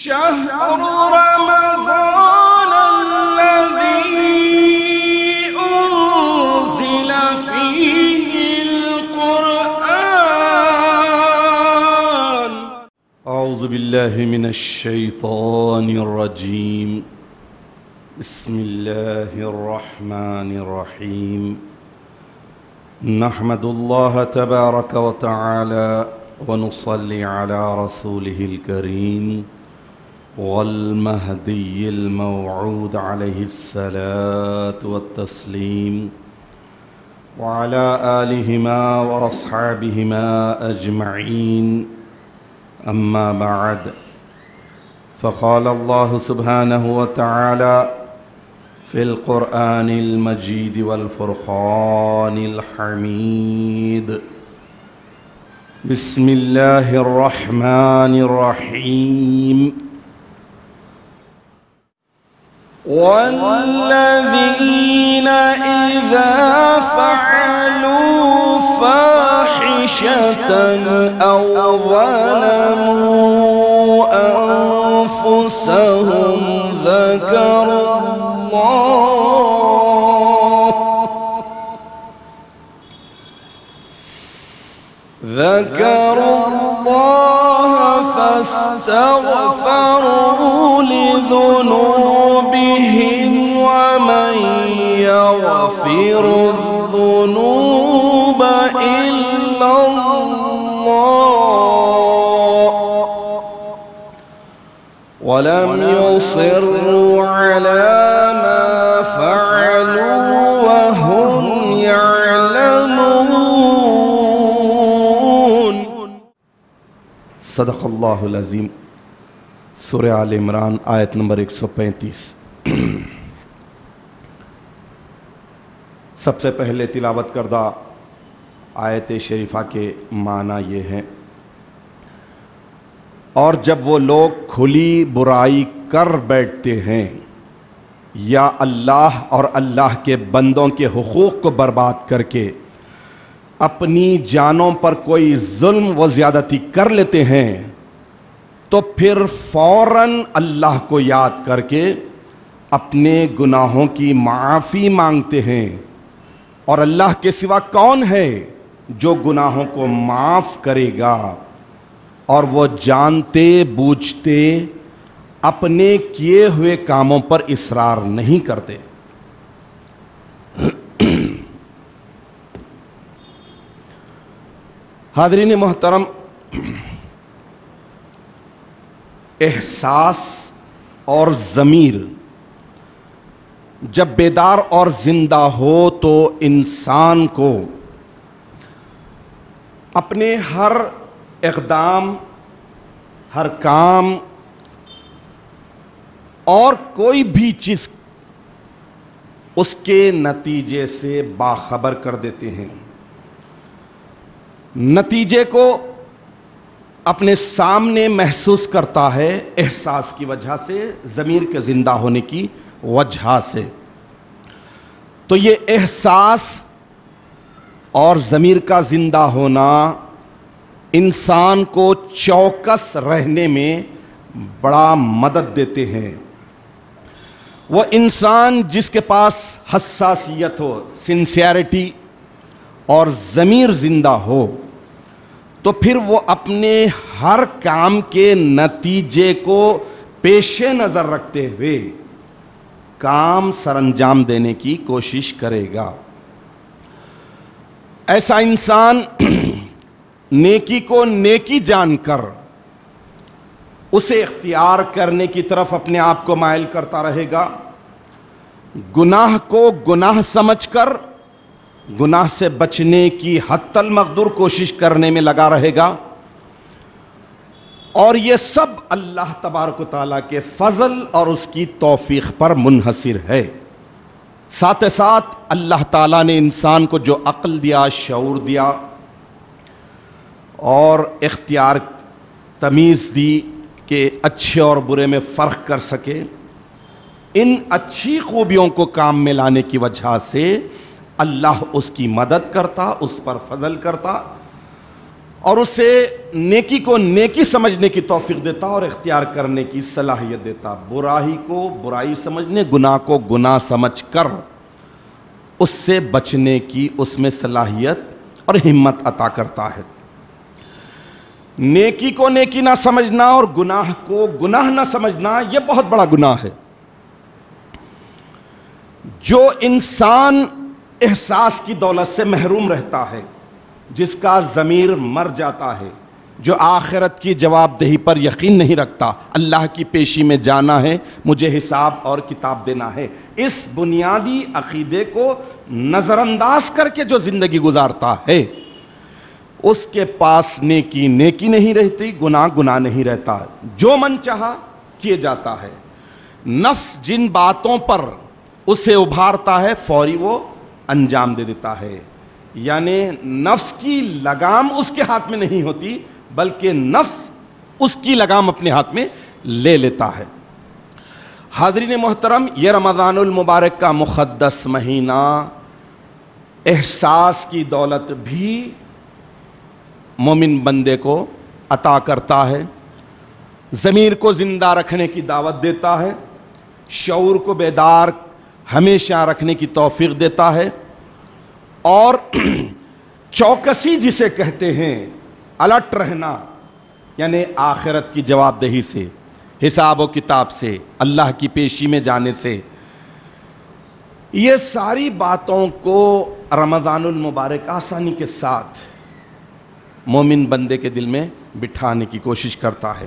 شهر رمضان الذي أنزل فيه القرآن. أعوذ بالله من الشيطان الرجيم. بسم الله الرحمن الرحيم. نحمد الله تبارك وتعالى ونصلي على رسوله الكريم والمهدي الموعود عليه الصلاة والتسليم وعلى آلهما وأصحابهما أجمعين. أما بعد، فقال الله سبحانه وتعالى في القرآن المجيد والفرقان الحميد. بسم الله الرحمن الرحيم. والذين إذا فعلوا فاحشة أو ظلموا أنفسهم ذكروا الله فاستغفروا لذنوبهم ومن يغفر الذنوب إلا الله ولم يصروا على ما فعلوا وهم يعلمون. صدق اللہ العظیم. سورہ آل عمران آیت نمبر 135. سب سے پہلے تلاوت کردہ آیت شریفہ کے معنی یہ ہیں: اور جب وہ لوگ کھلی برائی کر بیٹھتے ہیں یا اللہ اور اللہ کے بندوں کے حقوق کو برباد کر کے اپنی جانوں پر کوئی ظلم و زیادتی کر لیتے ہیں تو پھر فوراً اللہ کو یاد کر کے اپنے گناہوں کی معافی مانگتے ہیں. اور اللہ کے سوا کون ہے جو گناہوں کو معاف کرے گا؟ اور وہ جانتے بوجھتے اپنے کیے ہوئے کاموں پر اصرار نہیں کرتے. حاضرین محترم، احساس اور ضمیر جب بیدار اور زندہ ہو تو انسان کو اپنے ہر اقدام، ہر کام اور کوئی بھی چیز اس کے نتیجے سے باخبر کر دیتے ہیں. نتیجے کو اپنے سامنے محسوس کرتا ہے احساس کی وجہ سے، ضمیر کے زندہ ہونے کی وجہ سے. تو یہ احساس اور ضمیر کا زندہ ہونا انسان کو چوکس رہنے میں بڑا مدد دیتے ہیں. وہ انسان جس کے پاس حساسیت ہو، سنسیئرٹی اور ضمیر زندہ ہو، تو پھر وہ اپنے ہر کام کے نتیجے کو پیش نظر رکھتے ہوئے کام سر انجام دینے کی کوشش کرے گا. ایسا انسان نیکی کو نیکی جان کر اسے اختیار کرنے کی طرف اپنے آپ کو مائل کرتا رہے گا، گناہ کو گناہ سمجھ کر گناہ سے بچنے کی حتی المقدور کوشش کرنے میں لگا رہے گا. اور یہ سب اللہ تبارک و تعالیٰ کے فضل اور اس کی توفیق پر منحصر ہے. ساتھ ساتھ اللہ تعالیٰ نے انسان کو جو عقل دیا، شعور دیا اور اختیار تمیز دی کہ اچھے اور برے میں فرق کر سکے، ان اچھی خوبیوں کو کام میں لانے کی وجہ سے اللہ اس کی مدد کرتا، اس پر فضل کرتا اور اسے نیکی کو نیکی سمجھنے کی توفیق دیتا اور اختیار کرنے کی صلاحیت دیتا، برائی کو برائی سمجھنے، گناہ کو گناہ سمجھ کر اس سے بچنے کی اس میں صلاحیت اور ہمت عطا کرتا ہے۔ نیکی کو نیکی نہ سمجھنا اور گناہ کو گناہ نہ سمجھنا یہ بہت بڑا گناہ ہے۔ جو انسان احساس کی دولت سے محروم رہتا ہے، جس کا ضمیر مر جاتا ہے، جو آخرت کی جواب دہی پر یقین نہیں رکھتا، اللہ کی پیشی میں جانا ہے، مجھے حساب اور کتاب دینا ہے، اس بنیادی عقیدے کو نظر انداز کر کے جو زندگی گزارتا ہے، اس کے پاس نیکی نیکی نہیں رہتی، گناہ گناہ نہیں رہتا، جو من چاہا کیے جاتا ہے۔ نفس جن باتوں پر اسے ابھارتا ہے فوری وہ انجام دے دیتا ہے، یعنی نفس کی لگام اس کے ہاتھ میں نہیں ہوتی، بلکہ نفس اس کی لگام اپنے ہاتھ میں لے لیتا ہے۔ حاضرین محترم، یہ رمضان المبارک کا مقدس مہینہ احساس کی دولت بھی مومن بندے کو عطا کرتا ہے، ضمیر کو زندہ رکھنے کی دعوت دیتا ہے، شعور کو بیدار ہمیشہ رکھنے کی توفیق دیتا ہے، اور چوکسی جسے کہتے ہیں، الرٹ رہنا، یعنی آخرت کی جواب دہی سے، حساب و کتاب سے، اللہ کی پیشی میں جانے سے، یہ ساری باتوں کو رمضان المبارک آسانی کے ساتھ مومن بندے کے دل میں بٹھانے کی کوشش کرتا ہے۔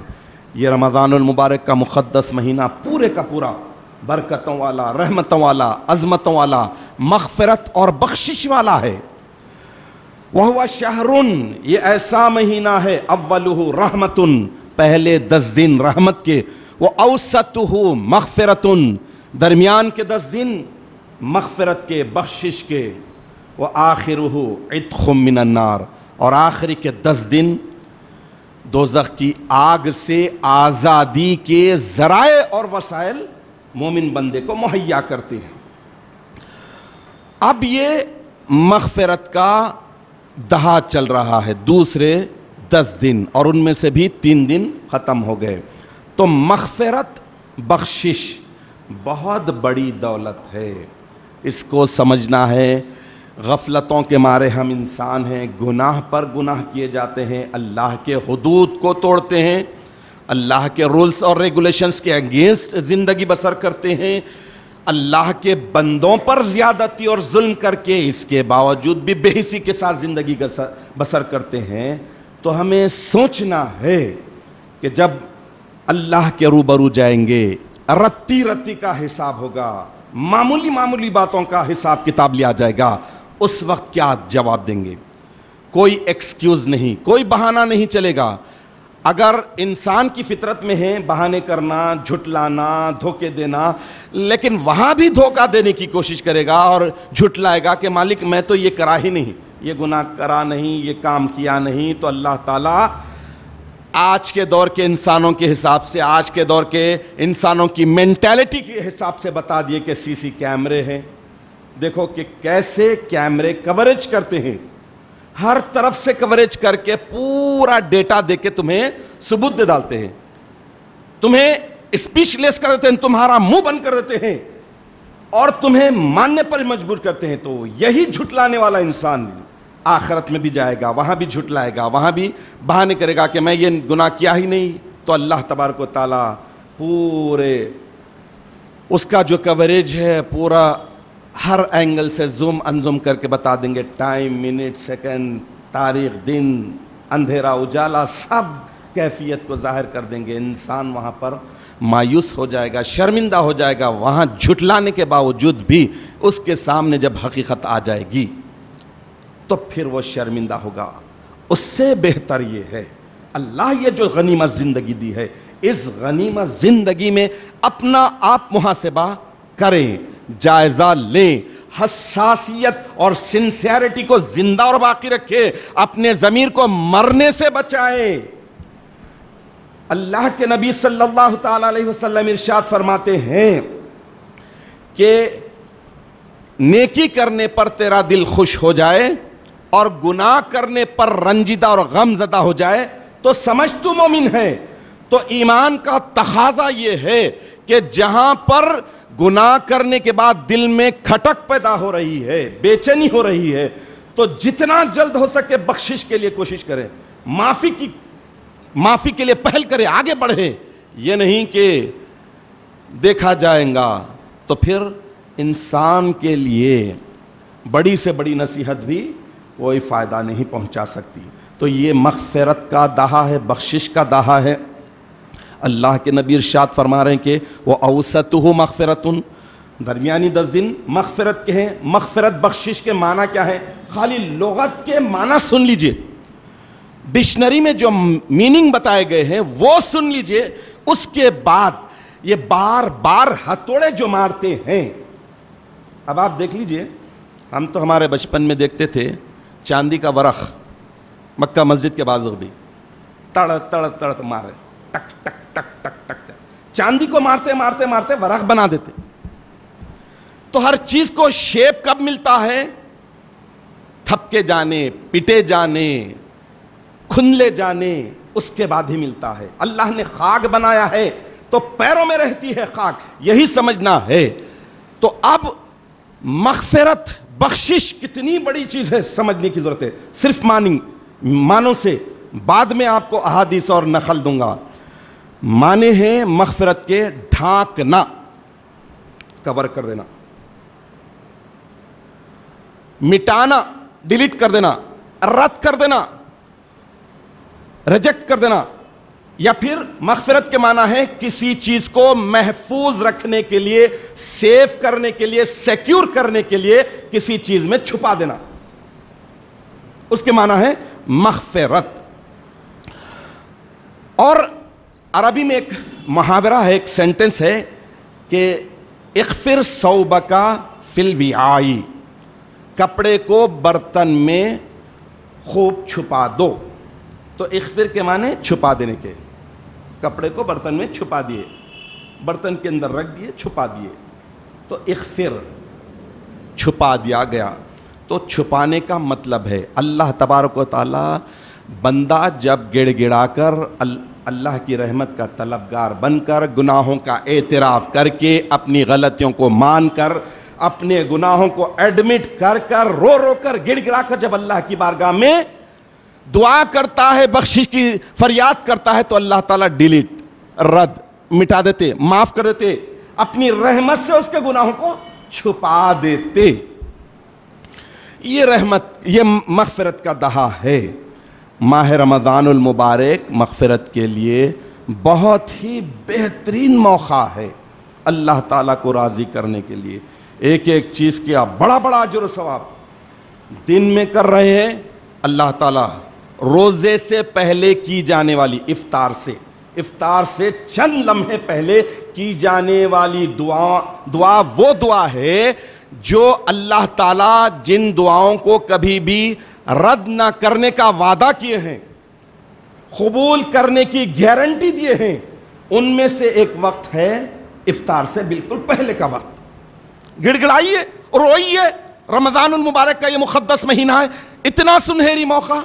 یہ رمضان المبارک کا مقدس مہینہ پورے کا پورا برکتوں والا، رحمتوں والا، عظمتوں والا، مغفرت اور بخشش والا ہے۔ وَهُوَ شَهْرٌ، یہ ایسا مہینہ ہے، اولُهُ رحمتٌ، پہلے 10 دن رحمت کے، وَأَوْسَطُهُ مغفرتٌ، درمیان کے 10 دن مغفرت کے، بخشش کے، وَآخِرُهُ عِتْقٌ مِّنَ النَّارِ، اور آخری کے 10 دن دوزخ کی آگ سے آزادی کے ذرائع اور وسائل مومن بندے کو مہیا کرتے ہیں۔ اب یہ مغفرت کا دہا چل رہا ہے، دوسرے 10 دن، اور ان میں سے بھی 3 دن ختم ہو گئے۔ تو مغفرت، بخشش بہت بڑی دولت ہے، اس کو سمجھنا ہے۔ غفلتوں کے مارے ہم انسان ہیں، گناہ پر گناہ کیے جاتے ہیں، اللہ کے حدود کو توڑتے ہیں، اللہ کے رولز اور ریگولیشنز کے اگینسٹ زندگی بسر کرتے ہیں، اللہ کے بندوں پر زیادتی اور ظلم کر کے اس کے باوجود بھی بے حسی کے ساتھ زندگی بسر کرتے ہیں۔ تو ہمیں سوچنا ہے کہ جب اللہ کے روبرو جائیں گے، رتی رتی کا حساب ہوگا، معمولی معمولی باتوں کا حساب کتاب لیا جائے گا، اس وقت کیا جواب دیں گے؟ کوئی ایکسکیوز نہیں، کوئی بہانہ نہیں چلے گا۔ اگر انسان کی فطرت میں ہے بہانے کرنا، جھٹلانا، دھوکے دینا، لیکن وہاں بھی دھوکہ دینے کی کوشش کرے گا اور جھٹلائے گا کہ مالک میں تو یہ کرا ہی نہیں، یہ گناہ کرا نہیں، یہ کام کیا نہیں، تو اللہ تعالیٰ آج کے دور کے انسانوں کے حساب سے، آج کے دور کے انسانوں کی مینٹیلٹی کے حساب سے بتا دیے کہ سی سی کیمرے ہیں، دیکھو کہ کیسے کیمرے کوریج کرتے ہیں، ہر طرف سے کوریج کر کے پورا ڈیٹا دے کے تمہیں ثبوت دے ڈالتے ہیں، تمہیں اسپیچ لیس کر دیتے ہیں، تمہارا منہ بند کر دیتے ہیں اور تمہیں ماننے پر مجبور کرتے ہیں۔ تو یہی جھٹلانے والا انسان آخرت میں بھی جائے گا، وہاں بھی جھٹلائے گا، وہاں بھی بہانے کرے گا کہ میں یہ گناہ کیا ہی نہیں۔ تو اللہ تبارک و تعالیٰ پورے اس کا جو کوریج ہے پورا ہر اینگل سے زوم انزوم کر کے بتا دیں گے، ٹائم، منٹ، سیکنڈ، تاریخ، دن، اندھیرا، اجالا، سب کیفیت کو ظاہر کر دیں گے۔ انسان وہاں پر مایوس ہو جائے گا، شرمندہ ہو جائے گا، وہاں جھٹلانے کے باوجود بھی اس کے سامنے جب حقیقت آ جائے گی تو پھر وہ شرمندہ ہوگا۔ اس سے بہتر یہ ہے، اللہ یہ جو غنیمت زندگی دی ہے، اس غنیمت زندگی میں اپنا آپ محاسبہ کریں، جائزہ لیں، حساسیت اور سنسیئرٹی کو زندہ اور باقی رکھیں، اپنے ضمیر کو مرنے سے بچائیں۔ اللہ کے نبی صلی اللہ تعالی علیہ وسلم ارشاد فرماتے ہیں کہ نیکی کرنے پر تیرا دل خوش ہو جائے اور گناہ کرنے پر رنجیدہ اور غم زدہ ہو جائے تو سمجھ تو مومن ہے۔ تو ایمان کا تقاضا یہ ہے کہ جہاں پر گناہ کرنے کے بعد دل میں کھٹک پیدا ہو رہی ہے، بے چینی ہو رہی ہے، تو جتنا جلد ہو سکے بخشش کے لیے کوشش کریں، معافی کے لیے پہل کریں، آگے بڑھیں۔ یہ نہیں کہ دیکھا جائے گا، تو پھر انسان کے لیے بڑی سے بڑی نصیحت بھی کوئی فائدہ نہیں پہنچا سکتی۔ تو یہ مغفرت کا دہا ہے، بخشش کا دہا ہے۔ اللہ کے نبی ارشاد فرما رہے ہیں کہ وہ اوسطہ مغفرتن، درمیانی 10 دن مغفرت کے ہیں۔ مغفرت بخشش کے معنی کیا ہے؟ خالی لغت کے معنی سن لیجئے، ڈکشنری میں جو میننگ بتائے گئے ہیں وہ سن لیجئے، اس کے بعد یہ بار بار ہتھوڑے جو مارتے ہیں۔ اب آپ دیکھ لیجئے، ہم تو ہمارے بچپن میں دیکھتے تھے چاندی کا ورق مکہ مسجد کے بازو بھی تڑ تڑ تڑ مارے، ٹک ٹک ٹک ٹک ٹک، چاندی کو مارتے مارتے مارتے ورق بنا دیتے۔ تو ہر چیز کو شیپ کب ملتا ہے؟ تھپکے جانے، پٹے جانے، کھنلے جانے، اس کے بعد ہی ملتا ہے۔ اللہ نے خاک بنایا ہے تو پیروں میں رہتی ہے خاک، یہی سمجھنا ہے۔ تو اب مغفرت، بخشش کتنی بڑی چیز ہے، سمجھنے کی ضرورت ہے۔ صرف معنوں سے بعد میں آپ کو احادیث اور نقل دوں گا۔ معنی ہیں مغفرت کے ڈھانکنا، کور کر دینا، مٹانا، ڈیلیٹ کر دینا، رد کر دینا، ریجیکٹ کر دینا۔ یا پھر مغفرت کے معنی ہے کسی چیز کو محفوظ رکھنے کے لیے، سیف کرنے کے لیے، سیکیور کرنے کے لیے کسی چیز میں چھپا دینا، اس کے معنی ہے مغفرت۔ اور عربی میں ایک محاورہ ہے، ایک سینٹنس ہے کہ اغفر ثوبک فی الوعاء، کپڑے کو برتن میں خوب چھپا دو۔ تو اغفر کے معنی چھپا دینے کے، کپڑے کو برتن میں چھپا دیے، برتن کے اندر رکھ دیے، چھپا دیے، تو اغفر، چھپا دیا گیا۔ تو چھپانے کا مطلب ہے اللہ تبارک و تعالی بندہ جب گڑ گڑا کر اللہ کی رحمت کا طلبگار بن کر، گناہوں کا اعتراف کر کے، اپنی غلطیوں کو مان کر، اپنے گناہوں کو ایڈمٹ کر کر، رو رو کر، گڑ گڑا کر جب اللہ کی بارگاہ میں دعا کرتا ہے، بخشش کی فریاد کرتا ہے، تو اللہ تعالیٰ ڈیلیٹ، رد، مٹا دیتے، معاف کر دیتے، اپنی رحمت سے اس کے گناہوں کو چھپا دیتے۔ یہ رحمت، یہ مغفرت کا دہا ہے۔ ماہ رمضان المبارک مغفرت کے لیے بہت ہی بہترین موقع ہے اللہ تعالیٰ کو راضی کرنے کے لیے۔ ایک ایک چیز کیا بڑا بڑا اجر و ثواب دن میں کر رہے ہیں۔ اللہ تعالیٰ روزے سے پہلے کی جانے والی افطار سے چند لمحے پہلے کی جانے والی دعا وہ دعا ہے جو اللہ تعالیٰ جن دعاؤں کو کبھی بھی رد نہ کرنے کا وعدہ کیے ہیں، قبول کرنے کی گارنٹی دیے ہیں، ان میں سے ایک وقت ہے افطار سے بالکل پہلے کا وقت۔ گڑ گڑائیے، روئیے، رمضان المبارک کا یہ مقدس مہینہ ہے، اتنا سنہری موقع،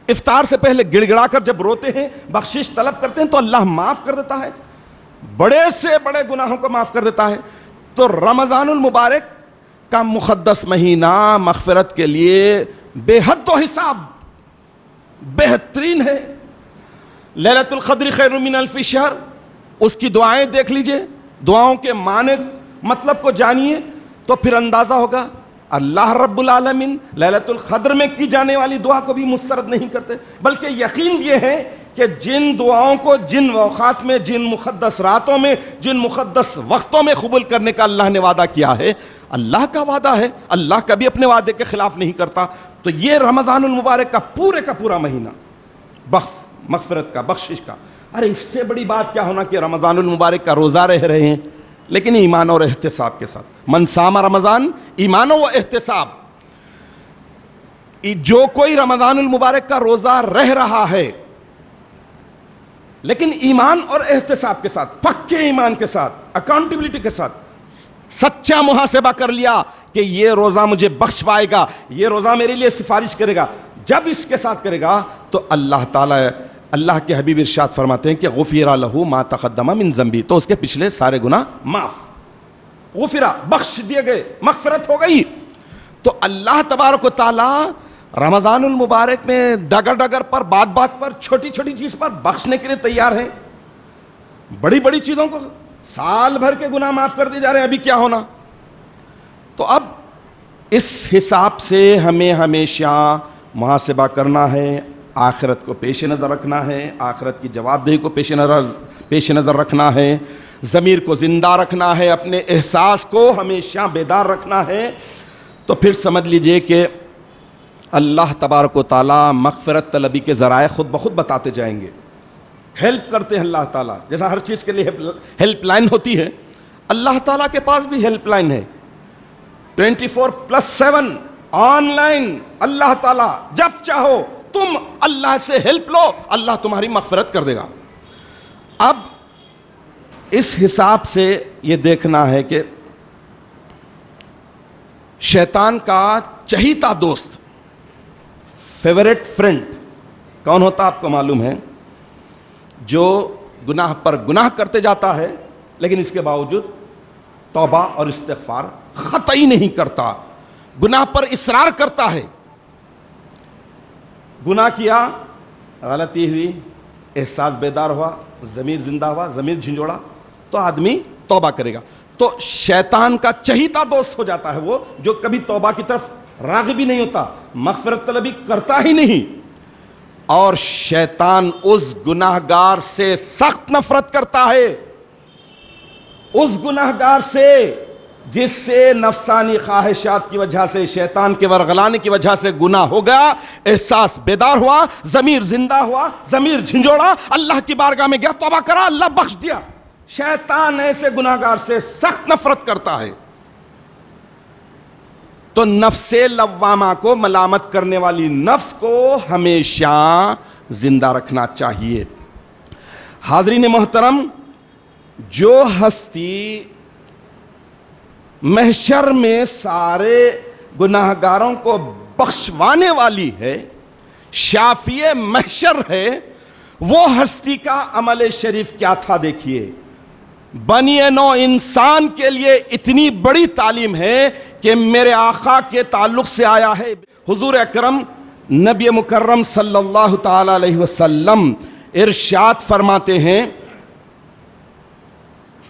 افطار سے پہلے گڑ گڑا کر جب روتے ہیں، بخشش طلب کرتے ہیں تو اللہ معاف کر دیتا ہے، بڑے سے بڑے گناہوں کو معاف کر دیتا ہے۔ تو رمضان المبارک کا مقدس مہینہ مغفرت کے لیے بے حد و حساب بہترین ہے۔ لیلۃ القدر خیر من الف شہر، اس کی دعائیں دیکھ لیجئے، دعاؤں کے معنی مطلب کو جانیے تو پھر اندازہ ہوگا اللہ رب العالمین لیلۃ القدر میں کی جانے والی دعا کو بھی مسترد نہیں کرتے، بلکہ یقین یہ ہے کہ جن دعاؤں کو جن اوقات میں، جن مقدس راتوں میں، جن مقدس وقتوں میں قبول کرنے کا اللہ نے وعدہ کیا ہے، اللہ کا وعدہ ہے، اللہ کبھی اپنے وعدے کے خلاف نہیں کرتا۔ تو یہ رمضان المبارک کا پورا مہینہ مغفرت کا، بخشش کا، ارے اس سے بڑی بات کیا ہونا کہ رمضان المبارک کا روزہ رہ رہے ہیں، لیکن ایمان اور احتساب کے ساتھ۔ من صام رمضان ایمان و احتساب، جو کوئی رمضان المبارک کا روزہ رہ رہا ہے لیکن ایمان اور احتساب کے ساتھ، پکے ایمان کے ساتھ، اکاؤنٹیبلٹی کے ساتھ، سچا محاسبہ کر لیا کہ یہ روزہ مجھے بخشوائے گا، یہ روزہ میرے لیے سفارش کرے گا، جب اس کے ساتھ کرے گا تو اللہ تعالیٰ، اللہ کے حبیب ارشاد فرماتے ہیں کہ غفر لہ ما تقدم من ذنبی، تو اس کے پچھلے سارے گناہ معاف، غفرہ بخش دیے گئے، مغفرت ہو گئی۔ تو اللہ تبارک و تعالیٰ رمضان المبارک میں ڈگر ڈگر پر، بات بات پر، چھوٹی چھوٹی چیز پر بخشنے کے لیے تیار ہیں، بڑی بڑی چیزوں کو سال بھر کے گناہ معاف کر دیے جا رہے ہیں، ابھی کیا ہونا۔ تو اب اس حساب سے ہمیں ہمیشہ محاسبہ کرنا ہے، آخرت کو پیش نظر رکھنا ہے، آخرت کی جواب دہی کو پیش نظر رکھنا ہے، ضمیر کو زندہ رکھنا ہے، اپنے احساس کو ہمیشہ بیدار رکھنا ہے۔ تو پھر سمجھ لیجئے کہ اللہ تبارک و تعالیٰ مغفرت طلبی کے ذرائع خود بخود بتاتے جائیں گے، ہیلپ کرتے ہیں اللہ تعالیٰ، جیسا ہر چیز کے لیے ہیلپ لائن ہوتی ہے، اللہ تعالیٰ کے پاس بھی ہیلپ لائن ہے، 24/7 آن لائن۔ اللہ تعالیٰ جب چاہو تم اللہ سے ہیلپ لو، اللہ تمہاری مغفرت کر دے گا۔ اب اس حساب سے یہ دیکھنا ہے کہ شیطان کا چہیتا دوست، فیورٹ فرینڈ کون ہوتا آپ کو معلوم ہے؟ جو گناہ پر گناہ کرتے جاتا ہے لیکن اس کے باوجود توبہ اور استغفار قطعی نہیں کرتا، گناہ پر اصرار کرتا ہے۔ گناہ کیا، غلطی ہوئی، احساس بیدار ہوا، ضمیر زندہ ہوا، ضمیر جھنجھوڑا، تو آدمی توبہ کرے گا۔ تو شیطان کا چہیتا دوست ہو جاتا ہے وہ، جو کبھی توبہ کی طرف راغب ہی نہیں ہوتا، مغفرت طلبی کرتا ہی نہیں، اور شیطان اس گناہگار سے سخت نفرت کرتا ہے، اس گناہگار سے جس سے نفسانی خواہشات کی وجہ سے، شیطان کے ورغلانے کی وجہ سے گناہ ہو گیا، احساس بیدار ہوا، ضمیر زندہ ہوا، ضمیر جھنجھوڑا، اللہ کی بارگاہ میں گیا، توبہ کرا، اللہ بخش دیا۔ شیطان ایسے گناہگار سے سخت نفرت کرتا ہے۔ تو نفس لوامہ کو، ملامت کرنے والی نفس کو ہمیشہ زندہ رکھنا چاہیے۔ حاضرین محترم، جو ہستی محشر میں سارے گناہگاروں کو بخشوانے والی ہے، شافی محشر ہے، وہ ہستی کا عمل شریف کیا تھا دیکھیے۔ بنی نو انسان کے لیے اتنی بڑی تعلیم ہے کہ میرے آقا کے تعلق سے آیا ہے۔ حضور اکرم نبی مکرم صلی اللہ تعالی علیہ وسلم ارشاد فرماتے ہیں،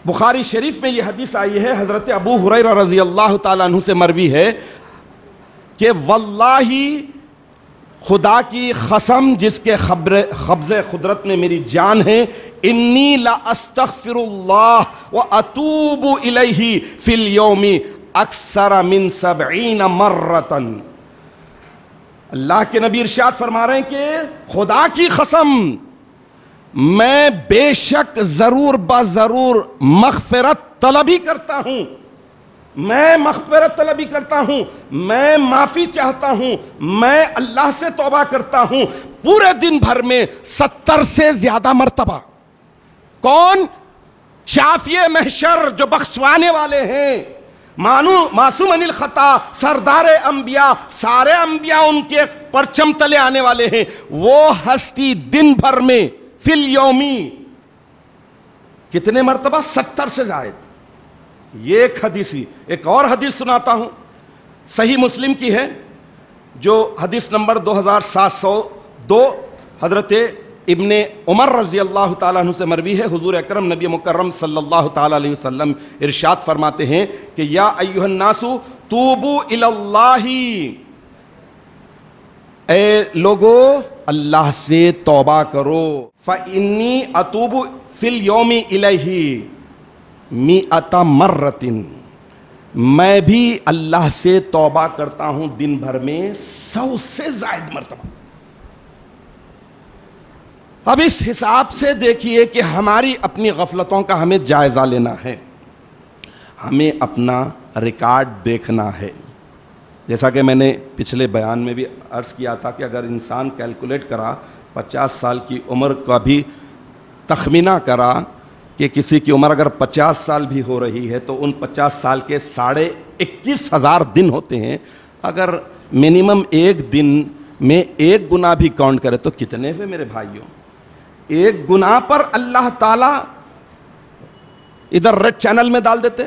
بخاری شریف میں یہ حدیث آئی ہے، حضرت ابو ہریرہ رضی اللہ تعالیٰ عنہ سے مروی ہے کہ واللہ، خدا کی قسم جس کے قبض قدرت میں میری جان ہے، انی لا استغفر اللہ و اتوب الیہ فی اليوم اکثر من 70 مرتن۔ اللہ کے نبی ارشاد فرما رہے ہیں کہ خدا کی قسم، میں بے شک ضرور بضرور مغفرت طلبی کرتا ہوں، میں مغفرت طلبی کرتا ہوں، میں معافی چاہتا ہوں، میں اللہ سے توبہ کرتا ہوں پورے دن بھر میں 70 سے زیادہ مرتبہ۔ کون؟ شافی محشر، جو بخشوانے والے ہیں، معصوم عن الخطا، سردار انبیاء، سارے انبیاء ان کے پرچم تلے آنے والے ہیں، وہ ہستی دن بھر میں فی الیومی کتنے مرتبہ؟ 70 سے زائد۔ یہ ایک حدیث ہی، ایک اور حدیث سناتا ہوں، صحیح مسلم کی ہے، جو حدیث نمبر 2702، حضرت ابن عمر رضی اللہ تعالیٰ عنہ سے مروی ہے۔ حضور اکرم نبی مکرم صلی اللہ تعالیٰ علیہ وسلم ارشاد فرماتے ہیں کہ یا ایھا الناس توبوا الی اللہ، اے لوگو اللہ سے توبہ کرو، فانی اتوب فی الیوم الیہ 100 مرۃ، میں بھی اللہ سے توبہ کرتا ہوں دن بھر میں 100 سے زائد مرتبہ۔ اب اس حساب سے دیکھیے کہ ہماری اپنی غفلتوں کا ہمیں جائزہ لینا ہے، ہمیں اپنا ریکارڈ دیکھنا ہے۔ جیسا کہ میں نے پچھلے بیان میں بھی عرض کیا تھا کہ اگر انسان کیلکولیٹ کرا، 50 سال کی عمر کا بھی تخمینہ کرا، کہ کسی کی عمر اگر 50 سال بھی ہو رہی ہے تو ان 50 سال کے 21,500 دن ہوتے ہیں. اگر منیمم ایک دن میں ایک گناہ بھی کاؤنٹ کرے تو کتنے ہوئے میرے بھائیوں؟ ایک گناہ پر اللہ تعالیٰ ادھر ریڈ چینل میں ڈال دیتے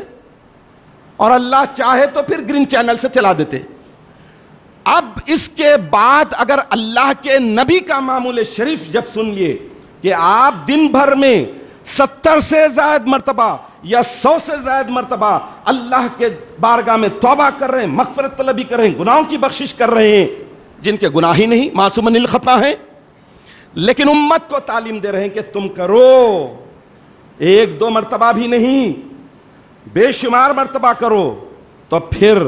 اور اللہ چاہے تو پھر گرین چینل سے چلا دیتے. اب اس کے بعد اگر اللہ کے نبی کا معمول شریف جب سن لیے کہ آپ دن بھر میں 70 سے زائد مرتبہ یا 100 سے زائد مرتبہ اللہ کے بارگاہ میں توبہ کر رہے ہیں, مغفرت طلبی کر رہے ہیں, گناہوں کی بخشش کر رہے ہیں, جن کے گناہ ہی نہیں, معصومن الخطا ہیں, لیکن امت کو تعلیم دے رہے ہیں کہ تم کرو, 1-2 مرتبہ بھی نہیں, بے شمار مرتبہ کرو, تو پھر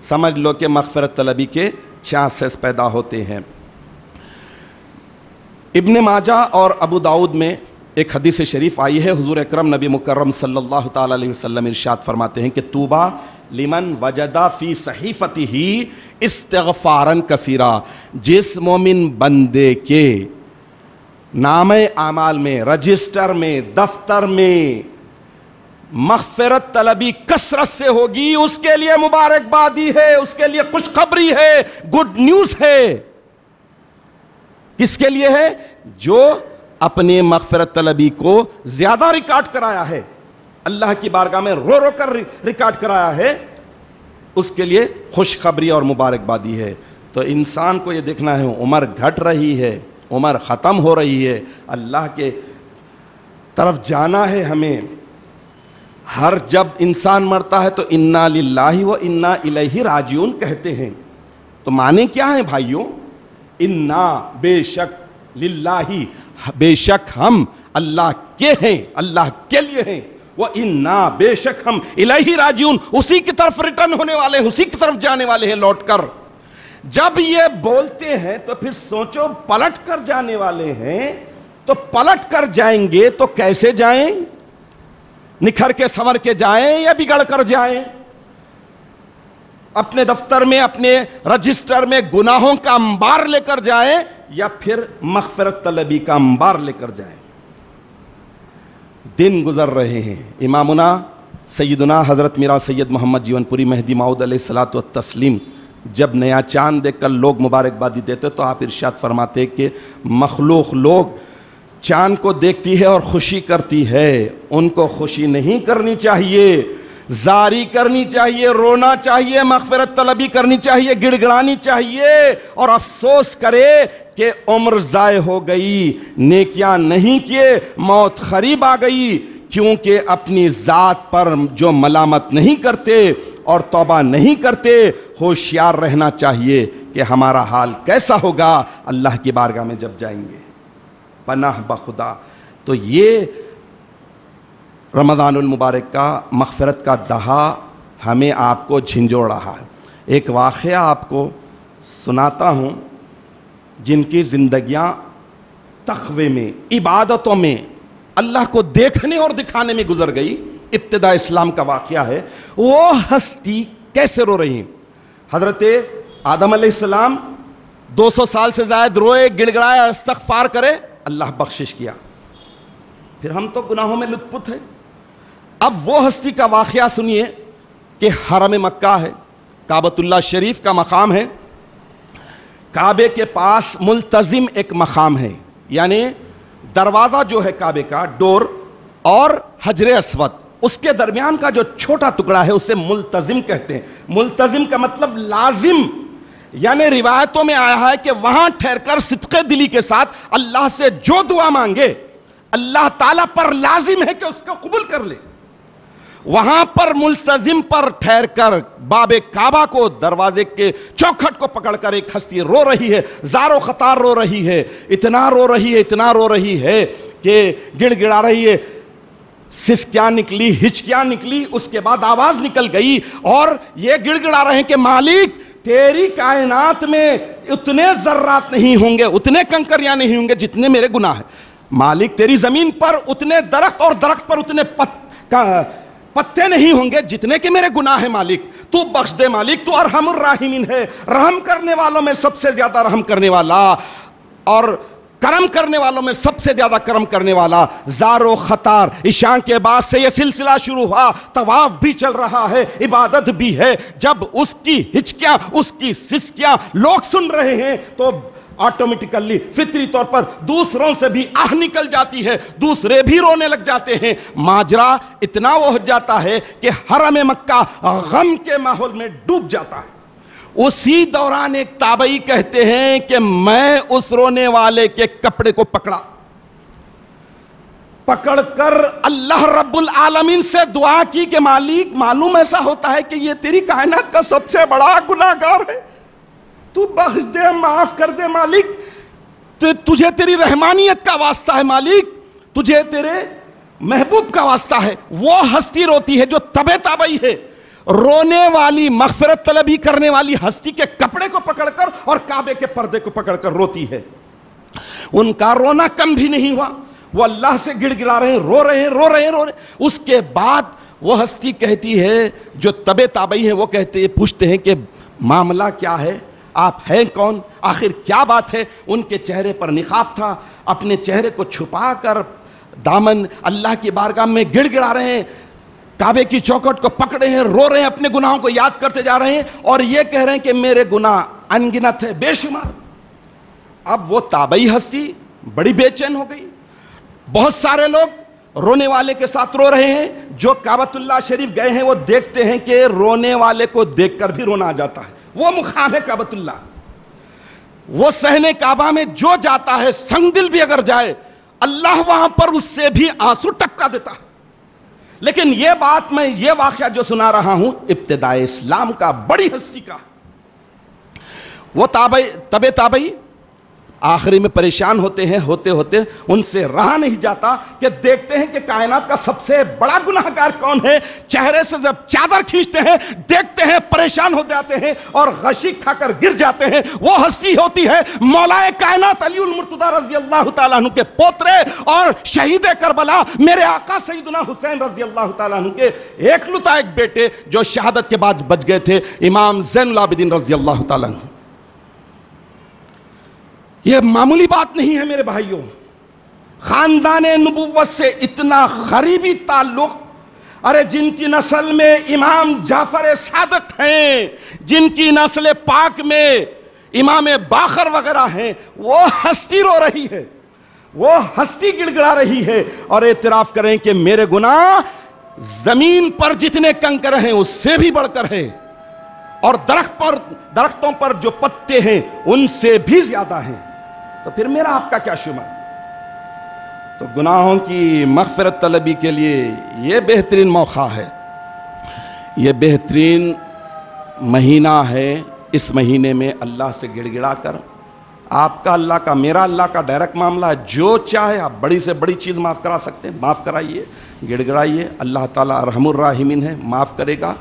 سمجھ لو کہ مغفرت طلبی کے چانسز پیدا ہوتے ہیں. ابن ماجہ اور ابو داؤد میں ایک حدیث شریف آئی ہے, حضور اکرم نبی مکرم صلی اللہ تعالی علیہ وسلم ارشاد فرماتے ہیں کہ طوبیٰ لمن وجدہ فی صحیفتہ استغفارا کثیرا, جس مومن بندے کے نام اعمال میں, رجسٹر میں, دفتر میں مغفرت طلبی کثرت سے ہوگی, اس کے لیے مبارکبادی ہے, اس کے لیے خوشخبری ہے, گڈ نیوز ہے. کس کے لیے ہے؟ جو اپنے مغفرت طلبی کو زیادہ ریکارڈ کرایا ہے, اللہ کی بارگاہ میں رو رو کر ریکارڈ کرایا ہے, اس کے لیے خوشخبری اور مبارکبادی ہے. تو انسان کو یہ دیکھنا ہے عمر گھٹ رہی ہے, عمر ختم ہو رہی ہے, اللہ کے طرف جانا ہے ہمیں. ہر جب انسان مرتا ہے تو انا للہ و انا الیہ راجعون کہتے ہیں. تو معنی کیا ہے بھائیوں؟ انا بے شک, للہ بے شک ہم اللہ کے ہیں, اللہ کے لیے ہیں, وہ انا بے شک ہم الہی راجعون, اسی کی طرف ریٹرن ہونے والے ہیں, اسی کی طرف جانے والے ہیں لوٹ کر. جب یہ بولتے ہیں تو پھر سوچو پلٹ کر جانے والے ہیں, تو پلٹ کر جائیں گے تو کیسے جائیں؟ نکھر کے سنور کے جائیں یا بگڑ کر جائیں؟ اپنے دفتر میں, اپنے رجسٹر میں گناہوں کا انبار لے کر جائیں یا پھر مغفرت طلبی کا انبار لے کر جائیں؟ دن گزر رہے ہیں. امامنا سیدنا حضرت میرا سید محمد جیون پوری مہدی موعود علیہ الصلوۃ والتسلیم جب نیا چاند دیکھ کر لوگ مبارکبادی دیتے تو آپ ارشاد فرماتے کہ مخلوق لوگ چاند کو دیکھتی ہے اور خوشی کرتی ہے, ان کو خوشی نہیں کرنی چاہیے, زاری کرنی چاہیے, رونا چاہیے, مغفرت طلبی کرنی چاہیے, گڑ گڑانی چاہیے, اور افسوس کرے کہ عمر ضائع ہو گئی, نیکیاں نہیں کیے, موت قریب آ گئی. کیونکہ اپنی ذات پر جو ملامت نہیں کرتے اور توبہ نہیں کرتے, ہوشیار رہنا چاہیے کہ ہمارا حال کیسا ہوگا اللہ کی بارگاہ میں جب جائیں گے. پناہ بخدا. تو یہ رمضان المبارک کا مغفرت کا دہا ہمیں آپ کو جھنجھوڑ رہا ہے. ایک واقعہ آپ کو سناتا ہوں, جن کی زندگیاں تقوی میں, عبادتوں میں, اللہ کو دیکھنے اور دکھانے میں گزر گئی. ابتدا اسلام کا واقعہ ہے. وہ ہستی کیسے رو رہی ہیں؟ حضرت آدم علیہ السلام 200 سال سے زائد روئے, گڑ گڑائے, استغفار کرے, اللہ بخشش کیا. پھر ہم تو گناہوں میں لت پت ہیں. اب وہ ہستی کا واقعہ سنیے کہ حرم مکہ ہے, کعبۃ اللہ شریف کا مقام ہے, کعبے کے پاس ملتزم ایک مقام ہے, یعنی دروازہ جو ہے کعبے کا, ڈور, اور حجر اسود, اس کے درمیان کا جو چھوٹا ٹکڑا ہے اسے ملتزم کہتے ہیں. ملتزم کا مطلب لازم, یعنی روایتوں میں آیا ہے کہ وہاں ٹھہر کر صدق دلی کے ساتھ اللہ سے جو دعا مانگے اللہ تعالیٰ پر لازم ہے کہ اس کو قبول کر لے. وہاں پر ملتزم پر ٹھہر کر باب کعبہ کو, دروازے کے چوکھٹ کو پکڑ کر ایک ہستی رو رہی ہے, زار و خطار رو رہی ہے, اتنا رو رہی ہے, اتنا رو رہی ہے کہ گڑ گڑا رہی ہے. سسکیاں نکلی, ہچکیاں نکلی, اس کے بعد آواز نکل گئی اور یہ گڑ گڑا رہے ہیں کہ مالک تیری کائنات میں اتنے ذرات نہیں ہوں گے, اتنے کنکریاں نہیں ہوں گے جتنے میرے گناہ ہیں. مالک تیری زمین پر اتنے درخت اور درخت پر اتنے پتے نہیں ہوں گے جتنے کہ میرے گناہ ہیں. مالک تو بخش دے, مالک تو ارحم الراحمین ہے, رحم کرنے والوں میں سب سے زیادہ رحم کرنے والا. اور کرم کرنے والوں میں سب سے زیادہ کرم کرنے والا، زار و خطار، عشاء کے بعد سے یہ سلسلہ شروع ہوا، طواف بھی چل رہا ہے، عبادت بھی ہے، جب اس کی ہچکیاں، اس کی سسکیاں لوگ سن رہے ہیں تو آٹومیٹیکلی فطری طور پر دوسروں سے بھی آہ نکل جاتی ہے، دوسرے بھی رونے لگ جاتے ہیں، ماجرا اتنا وہ ہو جاتا ہے کہ حرم مکہ غم کے ماحول میں ڈوب جاتا ہے۔ اسی دوران ایک تابعی کہتے ہیں کہ میں اس رونے والے کے کپڑے کو پکڑ کر اللہ رب العالمین سے دعا کی کہ مالک، معلوم ایسا ہوتا ہے کہ یہ تیری کائنات کا سب سے بڑا گناہگار ہے، تو بخش دے، معاف کر دے مالک، تجھے تیری رحمانیت کا واسطہ ہے مالک، تجھے تیرے محبوب کا واسطہ ہے۔ وہ ہستی روتی ہے جو تبع تابعی ہے، رونے والی، مغفرت طلبی کرنے والی ہستی کے کپڑے کو پکڑ کر اور کعبے کے پردے کو پکڑ کر روتی ہے۔ ان کا رونا کم بھی نہیں ہوا، وہ اللہ سے گڑ گڑا رہے ہیں، رو رہے ہیں۔ اس کے بعد وہ ہستی کہتی ہے، جو تبع تابعی ہے، وہ پوچھتے ہیں کہ معاملہ کیا ہے، آپ ہیں کون، آخر کیا بات ہے؟ ان کے چہرے پر نقاب تھا، اپنے چہرے کو چھپا کر دامن اللہ کی بارگاہ میں گڑ گڑا رہے ہیں، کعبے کی چوکھٹ کو پکڑے ہیں، رو رہے ہیں، اپنے گناہوں کو یاد کرتے جا رہے ہیں اور یہ کہہ رہے ہیں کہ میرے گناہ انگنت ہے، بے شمار۔ اب وہ تابعی ہستی بڑی بے چین ہو گئی، بہت سارے لوگ رونے والے کے ساتھ رو رہے ہیں، جو کعبۃ اللہ شریف گئے ہیں وہ دیکھتے ہیں کہ رونے والے کو دیکھ کر بھی رونا آ جاتا ہے۔ وہ مقام ہے کعبۃ اللہ، وہ صحن کعبہ میں جو جاتا ہے، سنگ دل بھی اگر جائے، اللہ وہاں پر اس سے بھی آنسو ٹپکا دیتا ہے۔ لیکن یہ بات، میں یہ واقعہ جو سنا رہا ہوں ابتدائے اسلام کا، بڑی ہستی کا، وہ تبع تابعی آخری میں پریشان ہوتے ہیں، ہوتے ان سے رہا نہیں جاتا کہ دیکھتے ہیں کہ کائنات کا سب سے بڑا گناہگار کون ہے، چہرے سے جب چادر کھینچتے ہیں، دیکھتے ہیں، پریشان ہو جاتے ہیں اور غشی کھا کر گر جاتے ہیں۔ وہ ہستی ہوتی ہے مولا کائنات علی المرتضیٰ رضی اللہ تعالیٰ عنہ کے پوترے اور شہید کربلا میرے آقا سیدنا حسین رضی اللہ تعالیٰ عنہ کے ایکلوتا ایک بیٹے جو شہادت کے بعد بچ گئے تھے، امام زین العابدین رضی اللہ تعالیٰ عنہ۔ یہ معمولی بات نہیں ہے میرے بھائیوں، خاندان نبوت سے اتنا قریبی تعلق، ارے جن کی نسل میں امام جعفر صادق ہیں، جن کی نسل پاک میں امام باقر وغیرہ ہیں، وہ ہستی رو رہی ہے، وہ ہستی گڑ گڑا رہی ہے اور اعتراف کریں کہ میرے گناہ زمین پر جتنے کنکر ہیں اس سے بھی بڑھ کر ہے، اور درختوں پر جو پتے ہیں ان سے بھی زیادہ ہیں، تو پھر میرا آپ کا کیا شمار؟ تو گناہوں کی مغفرت طلبی کے لیے یہ بہترین موقع ہے، یہ بہترین مہینہ ہے۔ اس مہینے میں اللہ سے گڑ گڑا کر، آپ کا اللہ کا، میرا اللہ کا ڈائریکٹ معاملہ ہے، جو چاہے آپ بڑی سے بڑی چیز معاف کرا سکتے ہیں، معاف کرائیے، گڑ گڑائیے، اللہ تعالیٰ ارحم الراحمین ہے، معاف کرے گا۔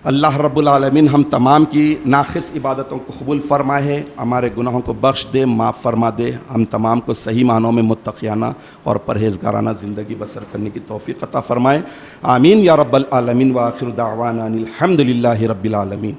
اللہ رب العالمین ہم تمام کی ناقص عبادتوں کو قبول فرمائے، ہمارے گناہوں کو بخش دے، معاف فرما دے، ہم تمام کو صحیح معنوں میں متقیانہ اور پرہیزگارانہ زندگی بسر کرنے کی توفیق عطا فرمائے، آمین یا رب العالمین۔ وآخر دعوانا الحمدللہ رب العالمین۔